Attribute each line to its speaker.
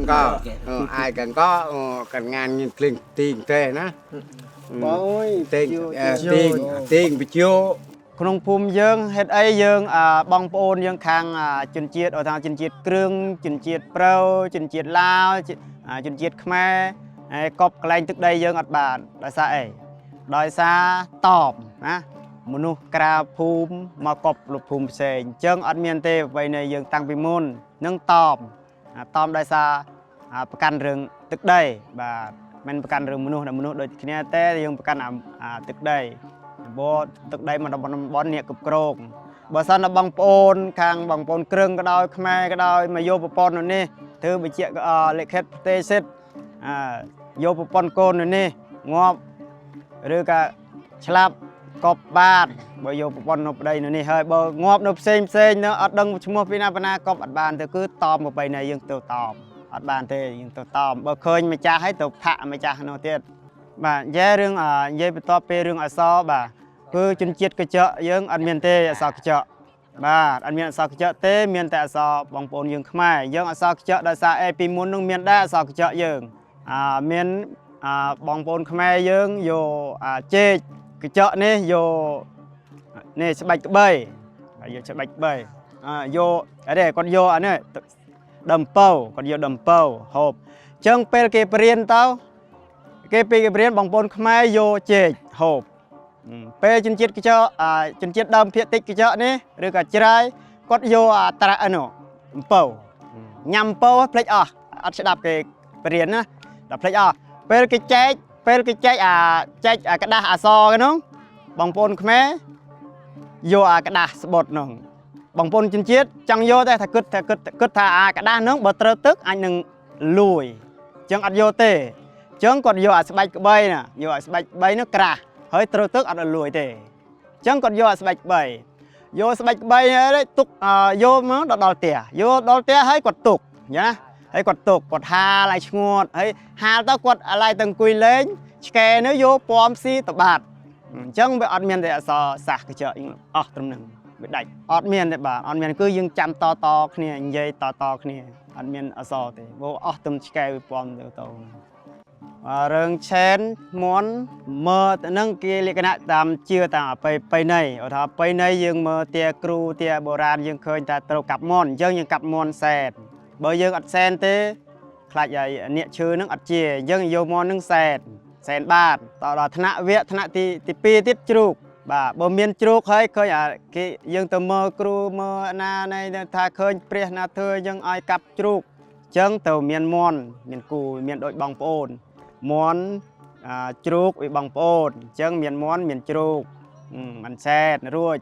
Speaker 1: có ai cần có cần ngàn nghìn tiền thếนะ tiền bị chiêu
Speaker 2: ក្នុងភូមិយើងហេតុអីយើងបងប្អូនយើងខាងជនជាតិអត់ថាជនជាតិគ្រឿងជនជាតិប្រៅជនជាតិឡាវជនជាតិខ្មែរហើយកប់កន្លែងទឹកដីយើងអត់បានដោយសារអីដោយសារតបណាមនុស្សក្រៅភូមិមកកប់លុបភូមិផ្សេងអញ្ចឹងអត់មានទេអ្វីនៃយើងតាំងពីមុននឹងតបដោយសារប្រកាន់រឿងទឹកដីបាទមិនប្រកាន់រឿងមនុស្សដូចគ្នាទេយើងប្រកាន់ទឹកដី บ่ទឹកដីមកតំបន់នេះគ្រប់គ្រងបើសិនដល់បងប្អូនខាងបងប្អូនគ្រឿងក៏ដោយខ្មែរក៏ដោយមកយកប្រព័ន្ធនេះធ្វើបញ្ជាលិខិតប្រទេសសិទ្ធយកប្រព័ន្ធកូននេះងាប់ឬក៏ឆ្លាប់កប់បានបើយកប្រព័ន្ធនៅប្តីនេះហើយបើងាប់នៅផ្សេងនៅអត់ដឹងឈ្មោះពីណាកប់អត់បានទៅគឺតបមកបីណៃយើងទៅតបអត់បានទេយើងទៅតបបើឃើញម្ចាស់ហើយទៅផាក់ម្ចាស់នោះទៀតបាទនិយាយរឿងនិយាយបន្ទាប់ពីរឿងអសរបាទគឺជនជាតិកញ្ចក់យើងអត់មានទេអសរកញ្ចក់បាទអត់មានអសរកញ្ចក់ទេមានតែអសរបងប្អូនយើងខ្មែរយើងអសរកញ្ចក់ដោយសារអេពីមុននឹងមានដែរអសរកញ្ចក់យើងមានបងប្អូនខ្មែរយើងយកចេកកញ្ចក់នេះយកនេះស្បែកក្បីយកស្បែកក្បីយកអីគាត់យកអានេះដំពៅគាត់យកដំពៅហូបអញ្ចឹងពេលគេបរៀនទៅគេពីគេបរៀនបងប្អូនខ្មែរយកចេកហូប ពេលជនជាតិកញ្ចក់ជនជាតិដើមភាគតិចកញ្ចក់នេះឬក៏ច្រាយគាត់យកត្រានោះអំពៅញ៉ាំអំពៅផ្លេចអស់អត់ស្ដាប់គេបរៀនណាដល់ផ្លេចអស់ពេលគេចែកចែកក្តាស់អសរហ្នឹងបងប្អូនខ្មែរយកក្តាស់ស្បត់ហ្នឹងបងប្អូនជនជាតិចង់យកតែថាគិតថាក្តាស់ហ្នឹងបើត្រូវទឹកអាចនឹងលួយអញ្ចឹងអត់យកទេអញ្ចឹងគាត់យកស្បែកក្បីណាយកស្បែកក្បីនោះក្រាស់ ហើយត្រូវទឹកអត់លួយទេអញ្ចឹងគាត់យកស្បែកក្បីហើយទុកយកមកដល់ផ្ទះយកដល់ផ្ទះហើយគាត់ទុកណាហើយគាត់ទុកគាត់ហាលឲ្យឈ្ងួតហើយហាលទៅគាត់អាឡៃទៅអង្គុយលេងឆ្កែនោះយកពំស៊ីតបាតអញ្ចឹងវាអត់មានតែអសរសាសកញ្ចក់អស់ត្រឹមហ្នឹងវាដាច់អត់មានទេបាទអត់មានគឺយើងចាំតគ្នានិយាយតគ្នាអត់មានអសរទេព្រោះអស់ត្រឹមឆ្កែវាពំទៅ រឿងឆែនមន់មើលទៅនឹងគេលក្ខណៈតាមជឿតាមបៃណៃអត់ថាបៃណៃយើងមើលទាគ្រូទាបុរាណយើងឃើញថាត្រូវកាប់មន់អញ្ចឹងយើងកាប់មន់សែនបើយើងអត់សែនទេខ្លាចឲ្យអ្នកឈឺនឹងអត់ជាអញ្ចឹងយកមន់នឹងសែនបាទតដល់ថ្នាក់វគ្គថ្នាក់ទី2ទៀតជ្រូកបាទបើមានជ្រូកហើយឃើញគេយើងទៅមើលគ្រូមើលណានៃថាឃើញព្រះណាធ្វើយើងឲ្យកាប់ជ្រូកអញ្ចឹងទៅមានមន់មានគូមានដូចបងប្អូន មន់ជ្រូកឲ្យបងប្អូនអញ្ចឹងមានមន់មានជ្រូកមិនសែនរួច